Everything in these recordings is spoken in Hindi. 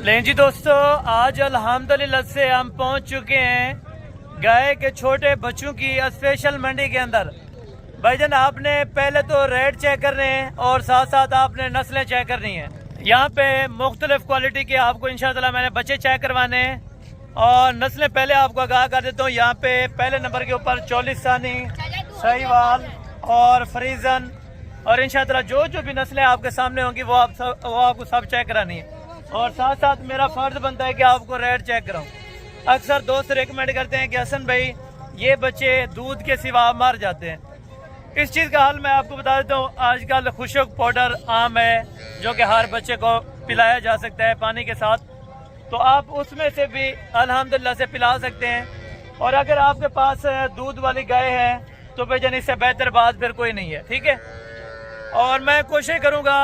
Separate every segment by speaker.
Speaker 1: लें जी दोस्तों, आज अल्हम्दुलिल्लाह से हम पहुंच चुके हैं गाय के छोटे बच्चों की स्पेशल मंडी के अंदर। भाईजान आपने पहले तो रेट चेक करने हैं और साथ साथ आपने नस्लें चेक करनी है। यहाँ पे मुख्तलिफ क्वालिटी के आपको इंशाअल्लाह मैंने बच्चे चेक करवाने हैं और नस्लें पहले आपको आगाह कर देता हूँ। यहाँ पे पहले नंबर के ऊपर चोलिस्तानी, सहीवाल और फ्रीजन और इंशाअल्लाह जो भी नस्लें आपके सामने होंगी वो आपको सब चेक करानी है। और साथ साथ मेरा फर्ज बनता है कि आपको रेट चेक कराऊं। अक्सर दोस्त रिकमेंड करते हैं कि हसन भाई ये बच्चे दूध के सिवा मर जाते हैं। इस चीज़ का हल मैं आपको बता देता हूँ। आजकल खुशक पाउडर आम है जो कि हर बच्चे को पिलाया जा सकता है पानी के साथ, तो आप उसमें से भी अल्हम्दुलिल्लाह से पिला सकते हैं। और अगर आपके पास दूध वाली गाय है तो भाईजान इससे बेहतर बात फिर कोई नहीं है, ठीक है। और मैं कोशिश करूँगा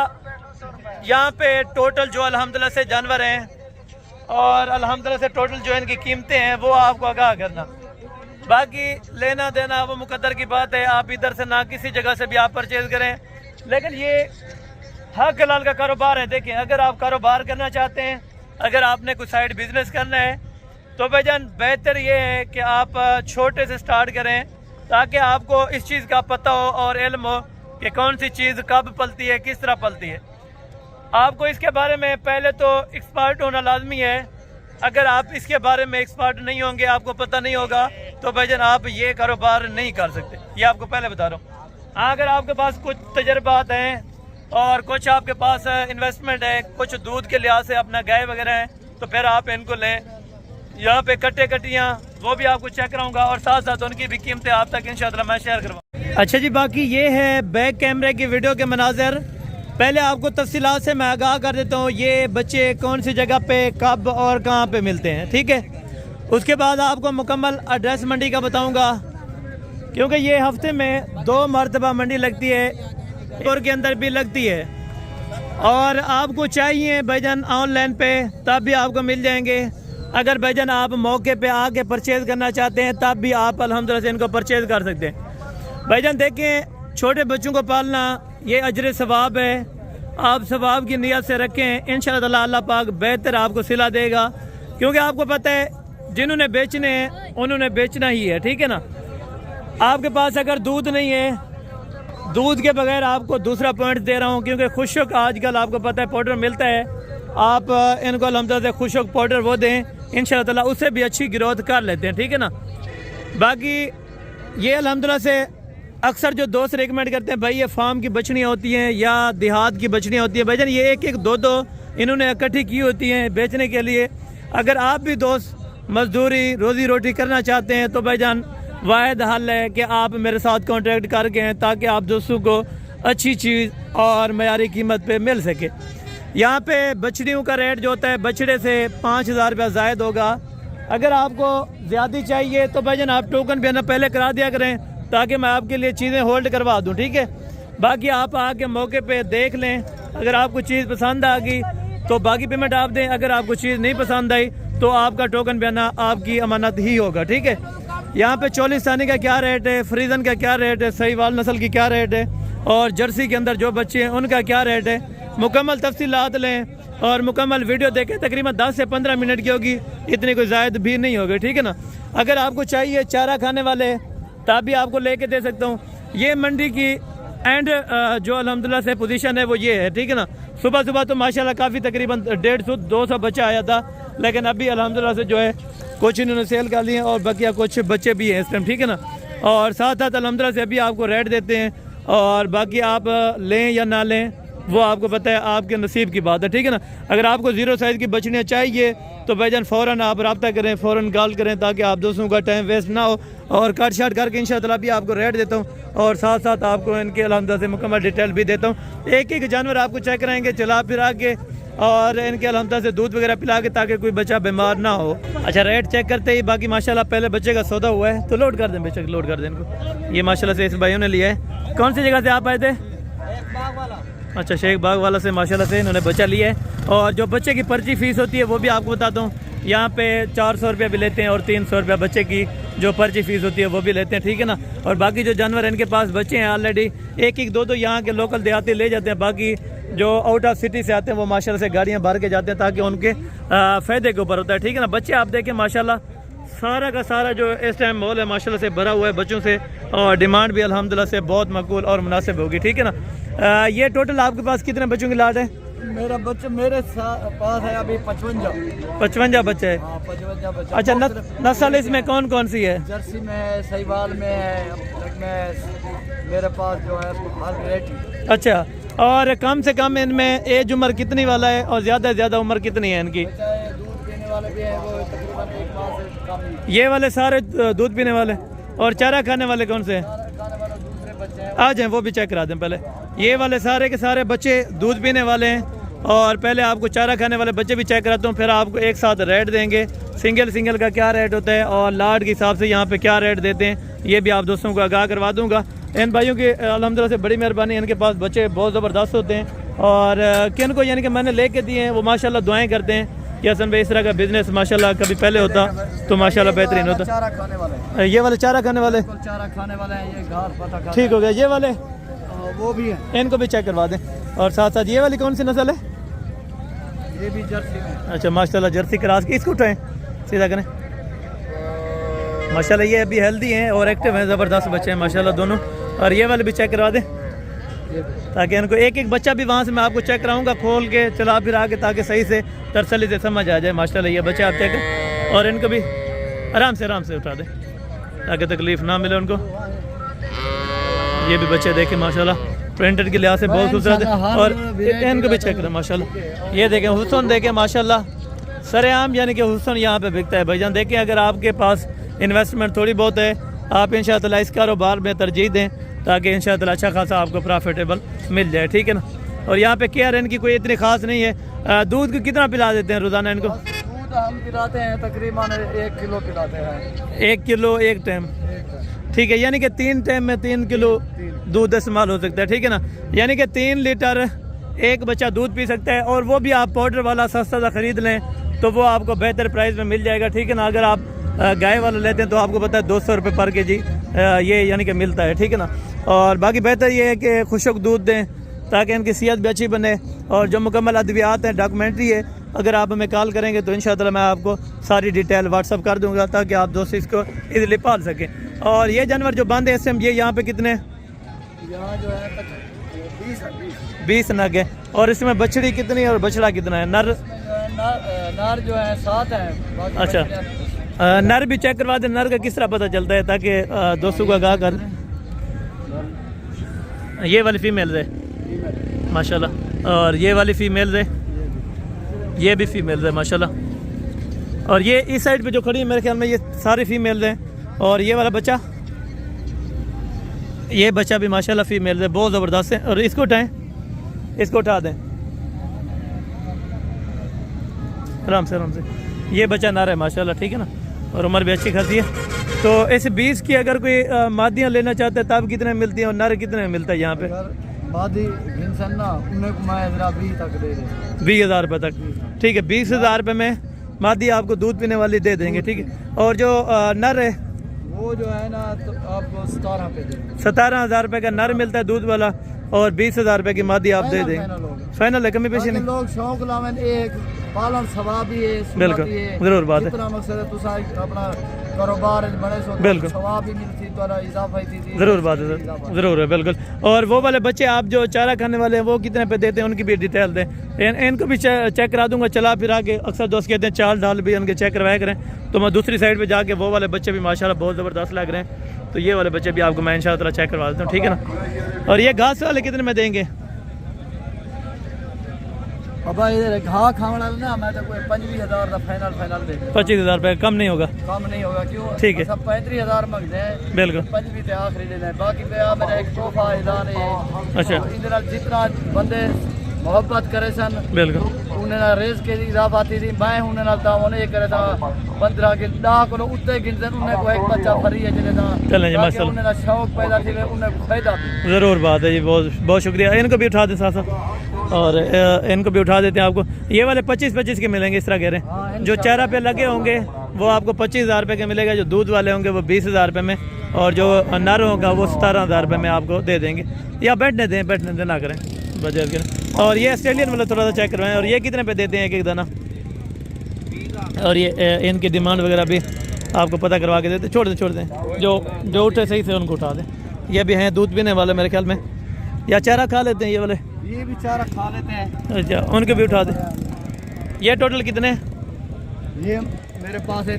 Speaker 1: यहाँ पे टोटल जो अल्हम्दुलिल्लाह से जानवर हैं और अल्हम्दुलिल्लाह से टोटल जो इनकी कीमतें हैं वो आपको आगाह करना। बाकी लेना देना वो मुकद्दर की बात है। आप इधर से ना किसी जगह से भी आप परचेज करें, लेकिन ये हक हलाल का कारोबार है। देखें, अगर आप कारोबार करना चाहते हैं, अगर आपने कुछ साइड बिजनेस करना है तो भाईजान बेहतर ये है कि आप छोटे से स्टार्ट करें ताकि आपको इस चीज़ का पता हो और इल्म हो कि कौन सी चीज़ कब पलती है, किस तरह पलती है। आपको इसके बारे में पहले तो एक्सपर्ट होना लाजमी है। अगर आप इसके बारे में एक्सपर्ट नहीं होंगे, आपको पता नहीं होगा, तो भाईजान आप ये कारोबार नहीं कर सकते। ये आपको पहले बता रहा हूँ। हाँ, अगर आपके पास कुछ तजर्बात हैं और कुछ आपके पास इन्वेस्टमेंट है, कुछ दूध के लिहाज से अपना गाय वगैरह है, तो फिर आप इनको लें। यहाँ पे कट्टियाँ वो भी आपको चेक कराऊंगा और साथ साथ उनकी भी कीमतें आप तक इंशाअल्लाह मैं शेयर करवाऊँ। अच्छा जी, बाकी ये है बैक कैमरे की वीडियो के मनाजर। पहले आपको तफसीलात से मैं आगाह कर देता हूँ ये बच्चे कौन सी जगह पे कब और कहाँ पे मिलते हैं, ठीक है। उसके बाद आपको मुकम्मल एड्रेस मंडी का बताऊँगा, क्योंकि ये हफ्ते में 2 मरतबा मंडी लगती है और के अंदर भी लगती है। और आपको चाहिए भाईजान ऑनलाइन पे तब भी आपको मिल जाएंगे। अगर भाईजान आप मौके पे आके परचेज़ करना चाहते हैं तब भी आप अल्हम्दुलिल्लाह से इनको परचेज़ कर सकते हैं। भाईजान देखें, छोटे बच्चों को पालना ये अजर सवाब है। आप सवाब की नीयत से रखें, इंशाअल्लाह अल्लाह पाक बेहतर आपको सिला देगा। क्योंकि आपको पता है जिन्होंने बेचने हैं उन्होंने बेचना ही है, ठीक है ना। आपके पास अगर दूध नहीं है, दूध के बगैर आपको दूसरा पॉइंट दे रहा हूँ, क्योंकि खुशक आजकल आपको पता है पाउडर मिलता है। आप इनको अल्हम्दुलिल्लाह से खुशक पाउडर वो दें, इंशाअल्लाह उससे भी अच्छी ग्रोथ कर लेते हैं, ठीक है ना। बाकी ये अल्हम्दुलिल्लाह से अक्सर जो दोस्त रिकमेंड करते हैं भाई ये फार्म की बछड़ियाँ होती हैं या देहात की बछड़ियाँ होती हैं, भाईजान ये एक दो इन्होंने इकट्ठी की होती हैं बेचने के लिए। अगर आप भी दोस्त मजदूरी रोज़ी रोटी करना चाहते हैं तो भाईजान वाहिद हल है कि आप मेरे साथ कॉन्ट्रैक्ट करके हैं ताकि आप दोस्तों को अच्छी चीज़ और मयारी कीमत पे मिल सके। यहाँ पे बछड़ियों का रेट जो होता है बछड़े से 5000 रुपया ज़ायद होगा। अगर आपको ज़्यादा चाहिए तो भाईजान आप टोकन भी ना पहले करा दिया करें ताकि मैं आपके लिए चीज़ें होल्ड करवा दूं, ठीक है। बाकी आप आके मौके पे देख लें, अगर आपको चीज़ पसंद आ गई तो बाकी पेमेंट आप दें। अगर आपको चीज़ नहीं पसंद आई तो आपका टोकन बयाना आपकी अमानत ही होगा, ठीक है। यहाँ पे चोलिस्तानी का क्या रेट है, फ्रीजन का क्या रेट है, सहीवाल नस्ल की क्या रेट है और जर्सी के अंदर जो बच्चे हैं उनका क्या रेट है, मुकम्मल तफसीलात लें और मुकम्मल वीडियो देखें। तकरीबन 10 से 15 मिनट की होगी, इतनी कोई ज़ायद भी नहीं होगी, ठीक है ना। अगर आपको चाहिए चारा खाने वाले तब भी आपको लेके दे सकता हूँ। ये मंडी की एंड जो अल्हम्दुलिल्लाह से पोजीशन है वो ये है, ठीक है ना। सुबह सुबह तो माशाल्लाह काफ़ी तकरीबन 150-200 बच्चा आया था, लेकिन अभी अल्हम्दुलिल्लाह से जो है कुछ इन्होंने सेल कर लिए और बाकी कुछ बच्चे भी हैं इस टाइम, ठीक है ना। और साथ साथ अल्हम्दुलिल्लाह से अभी आपको रेट देते हैं और बाकी आप लें या ना लें वो आपको पता है, आपके नसीब की बात है, ठीक है ना। अगर आपको 0 साइज़ की बछड़ियाँ चाहिए तो भाईजान फ़ौरन आप रब्ता करें, फ़ौरन कॉल करें ताकि आप दोस्तों का टाइम वेस्ट ना हो। और कट शार्ट करके इंशाअल्लाह भी आपको रेट देता हूँ और साथ साथ आपको इनके अल्हम्दुलिल्लाह से मुकम्मल डिटेल भी देता हूँ। एक जानवर आपको चेक कराएंगे चला फिरा के और इनके अल्हम्दुलिल्लाह से दूध वगैरह पिला के ताकि कोई बच्चा बीमार ना हो। अच्छा, रेट चेक करते ही बाकी माशाल्लाह पहले बच्चे का सौदा हुआ है तो लोड कर दें, बेशक लोड कर दें इनको। ये माशाल्लाह से इस भाइयों ने लिया है। कौन सी जगह से आप आए थे? अच्छा, शेख बाग वाला से माशाल्लाह से इन्होंने बच्चा लिया है। और जो बच्चे की पर्ची फ़ीस होती है वो भी आपको बताता हूँ। यहाँ पे 400 रुपया भी लेते हैं और 300 रुपया बच्चे की जो पर्ची फ़ीस होती है वो भी लेते हैं, ठीक है ना। और बाकी जो जानवर इनके पास बच्चे हैं ऑलरेडी, एक दो यहाँ के लोकल देहाती ले जाते हैं, बाकी जो आउट ऑफ सिटी से आते हैं वो माशाल्लाह से गाड़ियाँ भर के जाते हैं ताकि उनके फ़ायदे के ऊपर होता है, ठीक है ना। बच्चे आप देखें माशाल्लाह सारा का सारा जो इस टाइम मॉल है माशाल्लाह से भरा हुआ है बच्चों से, और डिमांड भी अल्हम्दुलिल्लाह से बहुत मकबूल और मुनासिब होगी, ठीक है ना। ये टोटल आपके पास कितने बच्चों की लाट है?
Speaker 2: मेरा बच्चा मेरे पास है अभी 55
Speaker 1: बच्चे है।
Speaker 2: 55 बच्चे।
Speaker 1: अच्छा, नस्ल इसमें कौन कौन सी है?
Speaker 2: जर्सी में है, सहीवाल में है, मेरे पास जो है हर वैरायटी।
Speaker 1: अच्छा, और कम से कम इनमें एज उम्र कितनी वाला है और ज़्यादा से ज़्यादा उम्र कितनी है इनकी?
Speaker 2: दूध पीने वाले भी हैं, वो तकरीबन 1 माह से कम।
Speaker 1: ये वाले सारे दूध पीने वाले, और चारा खाने वाले कौन से हैं?
Speaker 2: खाने वाले दूसरे बच्चे हैं।
Speaker 1: आ जाएं वो भी चेक करा दें पहले। ये वाले सारे के सारे बच्चे दूध पीने वाले हैं, और पहले आपको चारा खाने वाले बच्चे भी चेक कराता हूँ, फिर आपको एक साथ रेट देंगे, सिंगल का क्या रेट होता है और लाट के हिसाब से यहाँ पे क्या रेट देते हैं, ये भी आप दोस्तों को आगाह करवा दूँगा। इन भाइयों की अल्हम्दुलिल्लाह से बड़ी मेहरबानी, इनके पास बच्चे बहुत ज़बरदस्त होते हैं, और किन को यानी कि मैंने लेके दिए हैं वो माशाल्लाह दुआएं करते हैं कि हसन भाई इस तरह का बिज़नेस माशाल्लाह कभी पहले होता तो माशाल्लाह बेहतरीन होता।
Speaker 2: चारा खाने वाले,
Speaker 1: ये वाले चारा खाने वाले,
Speaker 2: चारा खाने वाले हैं, ये घास पता
Speaker 1: ठीक हो गया। ये वाले
Speaker 2: वो भी है,
Speaker 1: इनको भी चेक करवा दें। और साथ साथ ये वाली कौन सी नस्ल है?
Speaker 2: ये भी जर्सी में।
Speaker 1: अच्छा माशाल्लाह, जर्सी क्रॉस की। इसको उठाएं सीधा करें। माशाल्लाह ये अभी हेल्दी हैं और एक्टिव हैं, ज़बरदस्त बच्चे हैं माशाल्लाह दोनों। और ये वाले भी चेक करवा दें ताकि इनको एक एक बच्चा भी वहाँ से मैं आपको चेक कराऊंगा खोल के चला फिर आके, ताकि सही से तरसली से समझ आ जाए। माशाल्लाह ये बच्चे आप चेक करें, और इनको भी आराम से उठा दें ताकि तकलीफ़ ना मिले उनको। ये भी बच्चे देखें माशाल्लाह प्रिंटेड के लिहाज से बहुत खूबसूरत है, और इनको भी चेक करें माशाल्लाह। ये देखें हुस्न देखें माशाल्लाह, सरेआम यानी कि हुस्न यहाँ पे बिकता है भाईजान। देखें अगर आपके पास इन्वेस्टमेंट थोड़ी बहुत है, आप इंशाअल्लाह इस कारोबार में तरजीह दें ताकि इंशाअल्लाह अच्छा खासा आपको प्रॉफिटेबल मिल जाए, ठीक है ना। और यहाँ पे केयर इनकी कोई इतनी खास नहीं है। दूध को कितना पिला देते हैं रोज़ाना इनको?
Speaker 2: दूध हम पिलाते हैं तकरीबन 1 किलो पिलाते हैं।
Speaker 1: 1 किलो एक टाइम, ठीक है, यानी कि 3 टाइम में 3 किलो दूध इस्तेमाल हो सकता है, ठीक है ना। यानी कि 3 लीटर एक बच्चा दूध पी सकता है, और वो भी आप पाउडर वाला सस्ता सा ख़रीद लें तो वो आपको बेहतर प्राइस में मिल जाएगा, ठीक है ना। अगर आप गाय वाला लेते हैं तो आपको पता है 200 रुपये पर केजी ये यानी कि मिलता है, ठीक है ना। और बाकी बेहतर ये है कि खुशक दूध दें ताकि इनकी सेहत भी अच्छी बने, और जो मुकम्मल अद्वियात हैं डॉक्यूमेंट्री है, अगर आप हमें कॉल करेंगे तो इंशाअल्लाह मैं आपको सारी डिटेल व्हाट्सअप कर दूंगा ताकि आप दोस्त इसको इजीली पाल सकें। और ये जानवर जो बांधे इस टाइम ये यहाँ पे कितने?
Speaker 2: यहाँ जो है
Speaker 1: 20 नग है। और इसमें बछड़ी कितनी है और बछड़ा कितना है? नर
Speaker 2: नर जो है 7 है।
Speaker 1: अच्छा, नर भी चेक करवा दें। नर का किस तरह पता चलता है ताकि दोस्तों को आगाह कर। ये वाली फीमेल है माशाल्लाह, और ये वाली फीमेल है, ये भी फीमेल है माशाल्लाह। और ये इस साइड पे जो खड़ी है मेरे ख्याल में ये सारी फीमेल है। और ये वाला बच्चा, ये बच्चा भी माशाल्लाह फीमेल है, बहुत ज़बरदस्त है। और इसको उठाएं, इसको उठा दें आराम से। ये बच्चा नर है माशाल्लाह, ठीक है ना, और उम्र भी अच्छी खासी है। तो इस 20 की अगर कोई मादियाँ लेना चाहते हैं तब कितने मिलती हैं और नर कितने मिलता है यहाँ पे?
Speaker 2: मादी घिनसन ना उन्हें को मैं जरा 20 तक दे दें।
Speaker 1: 20,000 रुपये तक, ठीक है। 20,000 रुपये में मादी आपको दूध पीने वाली दे देंगे, ठीक है। और जो नर है
Speaker 2: वो जो है ना तो आपको 17 पे दे।
Speaker 1: 17,000 रुपये का नर मिलता है दूध वाला, और 20,000 रुपये की मादी आप दे देंगे। फाइनल है, कमी पेशी नहीं।
Speaker 2: लोग शौक लावन एक पालन सवाब भी है,
Speaker 1: बिल्कुल जरूर बात है।
Speaker 2: जितना मकसद है तुसा अपना कारोबार बड़े सो
Speaker 1: बिल्कुल
Speaker 2: सवाब भी मिलती तो इजाफा थी।
Speaker 1: जरूर बात है, जरूर है बिल्कुल। और वो वाले बच्चे आप जो चारा खाने वाले हैं वो कितने पे देते हैं उनकी भी डिटेल दें। इनको भी चेक करा दूंगा चला फिरा के। अक्सर दोस्त कहते हैं चाल डाल भी उनके चेक करवाया करें, तो मैं दूसरी साइड पे जाके वो वाले बच्चे भी माशाल्लाह बहुत ज़बरदस्त लग रहे हैं, तो ये वाले बच्चे भी आपको मैं इंशाअल्लाह चेक करवा देता हूँ, ठीक है ना। और ये घास वाले कितने में देंगे?
Speaker 2: बाबा इधर घा खावना ना मैं तो कोई 25,000 का फाइनल दे
Speaker 1: 25,000 रुपये कम नहीं होगा?
Speaker 2: कम नहीं होगा, क्यों?
Speaker 1: ठीक है,
Speaker 2: सब 35,000 मंगते हैं,
Speaker 1: बिल्कुल
Speaker 2: 25 आखिरी लेना है। बाकी पे मेरा एक तोहफा ऐलान है।
Speaker 1: अच्छा,
Speaker 2: इधर जितना बंदे मोहब्बत करे सन
Speaker 1: बिल्कुल
Speaker 2: उन्हें रेस के इजाफा थी मैं उन्हें उन्हें ये करे था 15 के 10 को उत्ते गिनते उन्हें को एक बच्चा फ्री है जिन्हें था
Speaker 1: चलें जी माशाल्लाह
Speaker 2: उन्हें शौक पैदा थी उन्हें फायदा भी।
Speaker 1: ज़रूर बात है जी, बहुत बहुत शुक्रिया। इनको भी उठा दें साथ साथ, और इनको भी उठा देते हैं आपको। ये वाले 25-25 के मिलेंगे इस तरह कह रहे हैं। जो चारा पे लगे होंगे वो आपको 25,000 रुपये के मिलेगा, जो दूध वाले होंगे वो 20,000 रुपये में, और जो नर होगा वो 17,000 रुपये में आपको दे देंगे। या बैठने दें ना करें बजट करें। और ये ऑस्ट्रेलियन वाला थोड़ा सा चेक करवाएं। और ये कितने पे देते हैं एक एक दाना? और ये इनकी डिमांड वगैरह भी आपको पता करवा के देते। छोड़ दें जो उठे सही से उनको उठा दें। ये भी हैं दूध पीने वाले मेरे ख्याल में, या चारा खा लेते हैं ये वाले?
Speaker 2: ये भी चारा खा लेते हैं।
Speaker 1: अच्छा, उनको भी उठा दें। ये टोटल कितने?
Speaker 2: ये मेरे पास है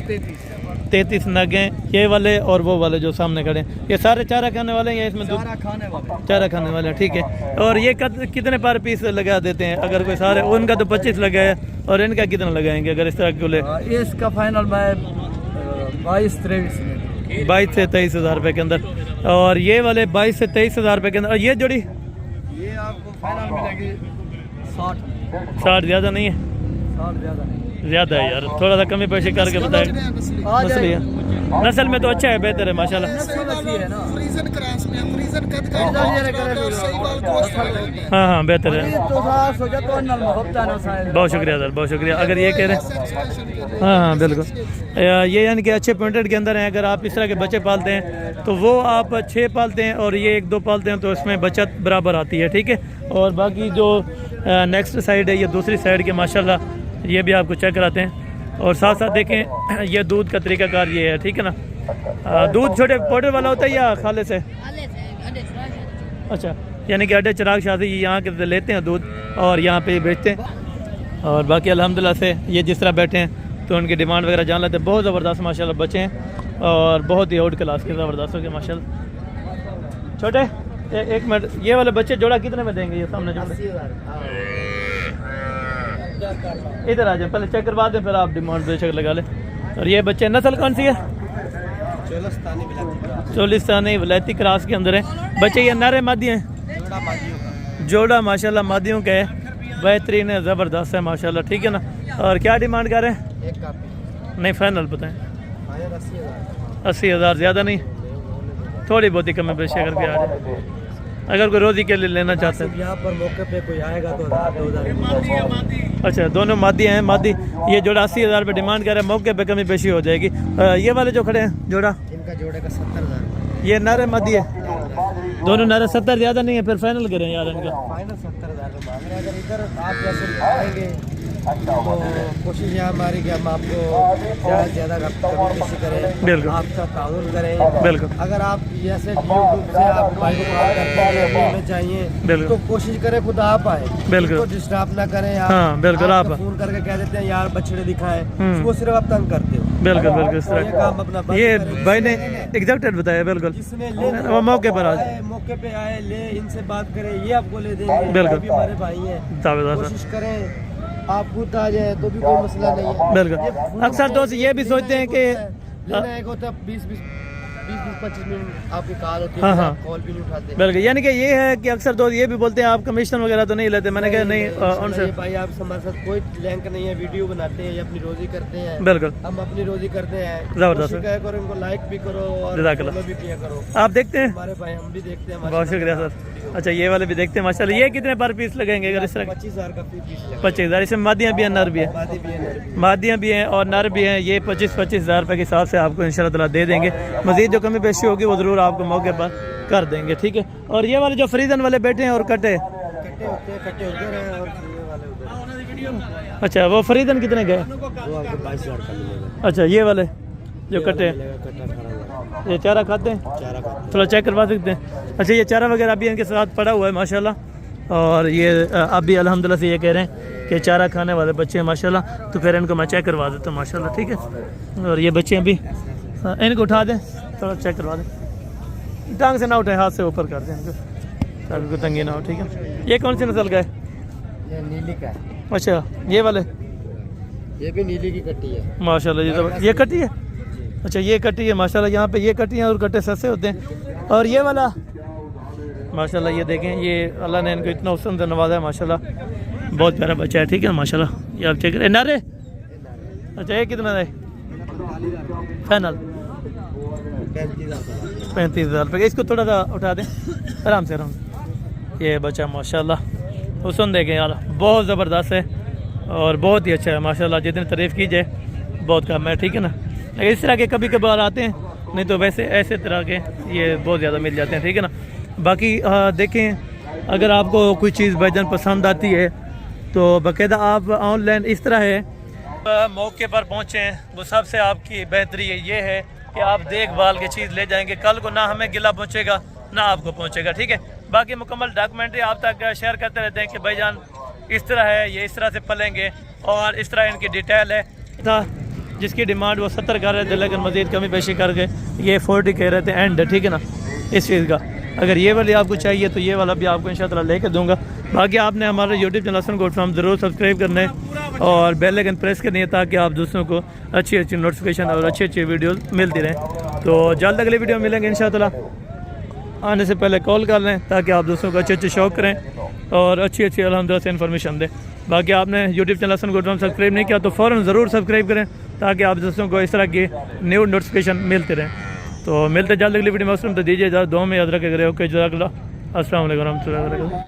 Speaker 1: 33 नग हैं, ये वाले और वो वाले जो सामने खड़े हैं। ये सारे चारा खाने वाले हैं या इसमें दूध? चारा खाने वाले हैं, ठीक है। और ये कितने पर पीस लगा देते हैं अगर कोई सारे? उनका तो 25 लगा है, और इनका कितना लगाएंगे अगर इस तरह के ले?
Speaker 2: इसका फाइनल मैं 22-23 में
Speaker 1: 22 से 23 हज़ार रुपये के अंदर। और ये वाले 22 से 23 हज़ार रुपये के अंदर। और ये जोड़ी?
Speaker 2: ये आपको फाइनल मिलेगी 60।
Speaker 1: 60 ज़्यादा नहीं है?
Speaker 2: 60 ज़्यादा नहीं,
Speaker 1: ज़्यादा है यार, थोड़ा सा कमी पेशी करके बताएगा। नस्ल है, नस्ल में तो अच्छा है, बेहतर है माशाल्लाह। हाँ बेहतर है। बहुत शुक्रिया सर, बहुत शुक्रिया। अगर ये कह रहे हैं हाँ बिल्कुल, ये यानी कि अच्छे पॉइंटेड के अंदर हैं। अगर आप इस तरह के बच्चे पालते हैं तो वो आप 6 पालते हैं और ये 1-2 पालते हैं तो इसमें बचत बराबर आती है, ठीक है। और बाकी जो नेक्स्ट साइड है, ये दूसरी साइड के माशाल्लाह ये भी आपको चेक कराते हैं। और साथ साथ देखें ये दूध का तरीकाकार ये है, ठीक है ना। दूध छोटे पाउडर वाला होता है या खाले से? अच्छा, यानी कि अड्डे चिराग शादी यहाँ के लेते हैं दूध और यहाँ पे बेचते हैं। और बाकी अल्हम्दुलिल्लाह से ये जिस तरह बैठे हैं तो उनकी डिमांड वगैरह जान लेते हैं। बहुत ज़बरदस्त माशाल्लाह बच्चे हैं और बहुत ही आउट क्लास के ज़बरदस्त हो गए माशाल्लाह। छोटे एक मिनट, ये वाले बच्चे जोड़ा कितने में देंगे? ये सामने जोड़ा इधर आ जाए, पहले चेक करवा दें, फिर आप डिमांड बेशक लगा लें। और ये बच्चे नस्ल कौन सी है? चोलिस्तानी वलैती क्रॉस के अंदर है बच्चे। ये नर मादी हैं? जोड़ा माशाल्लाह मादियों का है, बेहतरीन है, ज़बरदस्त है माशाल्लाह, ठीक है ना। और क्या डिमांड कर रहे हैं? नहीं फाइनल बताएं। 80 हज़ार, ज़्यादा नहीं? थोड़ी बहुत ही कम बेशक करके आ जाए अगर कोई रोज़ी के लिए लेना चाहते हैं।
Speaker 2: यहाँ पर मौके पे कोई आएगा तो 1000-2000।
Speaker 1: अच्छा, दोनों मादी हैं। मादी ये जोड़ा 80 हज़ार रुपये डिमांड कर रहे हैं, मौके पे कमी पेशी हो जाएगी। ये वाले जो खड़े हैं जोड़ा,
Speaker 2: इनका जोड़े का 70,000।
Speaker 1: ये नर मादी है? दोनों नर। 70 ज़्यादा नहीं है? फिर फाइनल करें यार इनका।
Speaker 2: फाइनल 70,000 मांग रहे हैं। अगर इधर आप जैसे आएंगे तो कोशिश है हमारी कि हम आपको ज़्यादा से ज़्यादा कमी पेशी करें,
Speaker 1: बिल्कुल
Speaker 2: आपका ताउन करें।
Speaker 1: बिल्कुल।
Speaker 2: अगर आप जैसे यूट्यूब से आप भाई को कॉल करते हैं हमें चाहिए तो कोशिश करें खुद आप आए,
Speaker 1: बिल्कुल,
Speaker 2: तो डिस्टर्ब ना करें।
Speaker 1: हाँ बिल्कुल। आप
Speaker 2: फोन करके कह देते हैं यार बछड़े दिखाएं, वो सिर्फ आप तंग करते हो।
Speaker 1: बिल्कुल बिल्कुल, इस तरह
Speaker 2: काम अपना
Speaker 1: ये भाई ने एग्जैक्टेड बताया। बिल्कुल,
Speaker 2: जिसने
Speaker 1: वो मौके पर
Speaker 2: मौके पे आए ले, इनसे बात करें, ये आपको ले देंगे।
Speaker 1: बिल्कुल,
Speaker 2: भी हमारे भाई हैं, कोशिश करें आप खुद आ जाए तो भी कोई मसला नहीं है।
Speaker 1: बिल्कुल। अक्सर दोस्त ये भी सोचते हैं कि
Speaker 2: लेना एक होता है 20-25 मिनट आपकी कॉल होती है,
Speaker 1: हाँ
Speaker 2: कॉल भी नहीं उठाते।
Speaker 1: बिल्कुल, यानी कि ये है कि अक्सर दोस्त ये भी बोलते हैं आप कमीशन वगैरह तो नहीं लेते। मैंने कहा नहीं उनसे
Speaker 2: भाई आप हमारे साथ कोई लिंक नहीं है, वीडियो बनाते हैं या अपनी रोजी करते हैं।
Speaker 1: बिल्कुल,
Speaker 2: हम अपनी रोजी करते हैं।
Speaker 1: जबरदस्त
Speaker 2: करो, इनको लाइक भी करो और फॉलो भी किया करो।
Speaker 1: आप देखते हैं?
Speaker 2: हमारे भाई हम भी देखते हैं।
Speaker 1: बहुत शुक्रिया सर। अच्छा, ये वाले भी देखते हैं माशाल्लाह। ये कितने पर पीस लगेंगे अगर इस तरह?
Speaker 2: 25,000 का पीस।
Speaker 1: 25,000। इसमें मादियाँ भी हैं नर भी है? मादियाँ भी हैं और नर भी हैं। ये 25-25 हज़ार रुपये के हिसाब से आपको इंशाल्लाह ताला दे देंगे। मज़ीद जो कमी पेशी होगी वो ज़रूर आपको मौके पर कर देंगे, ठीक है। और ये वाले जो फ्रीजन वाले बैठे हैं और कटे
Speaker 2: कट्टे उधर हैं और वाले उधर।
Speaker 1: अच्छा, वो फ्रीजन कितने गए?
Speaker 2: वो आपको 22,000 का मिलेगा।
Speaker 1: अच्छा, ये वाले जो कटे ये चारा खाते हैं? थोड़ा चेक करवा सकते हैं? अच्छा, ये चारा वगैरह अभी इनके साथ पड़ा हुआ है माशाल्लाह। और ये अभी अल्हम्दुलिल्लाह से ये कह रहे हैं कि चारा खाने वाले बच्चे हैं माशाल्लाह। तो फिर इनको मैं चेक करवा देता हूँ माशाल्लाह, ठीक है। और ये बच्चे अभी इनको उठा दें, थोड़ा चेक करवा दें, टांग से ना उठाए, हाथ से ऊपर कर दें इनको ताकि कोई तंगी ना हो, ठीक है। ये कौन सी नस्ल का है?
Speaker 2: ये नीली का है।
Speaker 1: अच्छा, ये वाले?
Speaker 2: ये भी नीली की कट्टी है
Speaker 1: माशाल्लाह। ये कट्टी है? अच्छा, ये कट्टी है माशाल्लाह। यहाँ पे ये कट्टी हैं और कट्टे सस्ते होते हैं। और ये वाला माशाल्लाह, ये देखें, ये अल्लाह ने इनको इतना हुस्न से नवाजा है माशाल्लाह। बहुत प्यारा बच्चा है, ठीक है माशाल्लाह। ये आप चेक करें। नारे अच्छा, ये कितना है फाइनल? 35,000 रुपये। इसको थोड़ा सा उठा दें, आराम से आराम से। ये बच्चा माशाल्लाह हुस्न देखें यार, बहुत ज़बरदस्त है और बहुत ही अच्छा है माशाल्लाह। जितनी तारीफ़ की जाए बहुत कम है, ठीक है ना। लेकिन इस तरह के कभी कभार आते हैं, नहीं तो वैसे ऐसे तरह के ये बहुत ज़्यादा मिल जाते हैं, ठीक है ना। बाकी देखें अगर आपको कोई चीज़ भाईजान पसंद आती है तो बाकायदा आप ऑनलाइन इस तरह है मौके पर पहुँचें, वो सबसे आपकी बेहतरी ये है कि आप देखभाल की चीज़ ले जाएंगे, कल को ना हमें गिला पहुँचेगा ना आपको पहुँचेगा, ठीक है। बाकी मुकम्मल डॉक्यूमेंट्री आप तक शेयर करते रहते हैं कि भाईजान इस तरह है, ये इस तरह से पलेंगे और इस तरह इनकी डिटेल है था। जिसकी डिमांड वो 70 कर रहे थे लेकिन मज़ीद कमी पेशी करके ये 40 कह रहे थे एंड, ठीक है ना, इस चीज़ का। अगर ये वाली आपको चाहिए तो ये वाला भी आपको इंशाल्लाह लेके दूंगा। बाकी आपने हमारे YouTube channel Hasan goat farm ज़रूर सब्सक्राइब करना है और बेल आइकन प्रेस करनी है ताकि आप दूसरों को अच्छी अच्छी नोटिफिकेशन और अच्छी अच्छी वीडियोस मिलती रहें। तो जल्द अगली वीडियो मिलेंगे इंशाल्लाह। आने से पहले कॉल कर लें ताकि आप दूसरों को अच्छे अच्छे शौक़ करें और अच्छी अच्छी अल्हम्दुलिल्लाह से इन्फॉर्मेशन दें। बाकी आपने YouTube channel Hasan goat farm subscribe नहीं किया तो फ़ौरन ज़रूर सब्सक्राइब करें ताकि आप दोस्तों को इस तरह की न्यू नोटिफिकेशन मिलते रहें। तो मिलते जल्द अगली वीडियो में, तो दीजिए दुआ में याद रखें। ओके, जज़ाकल्लाह, अस्सलाम वालेकुम रहमतुल्लाहि व बरकातहू।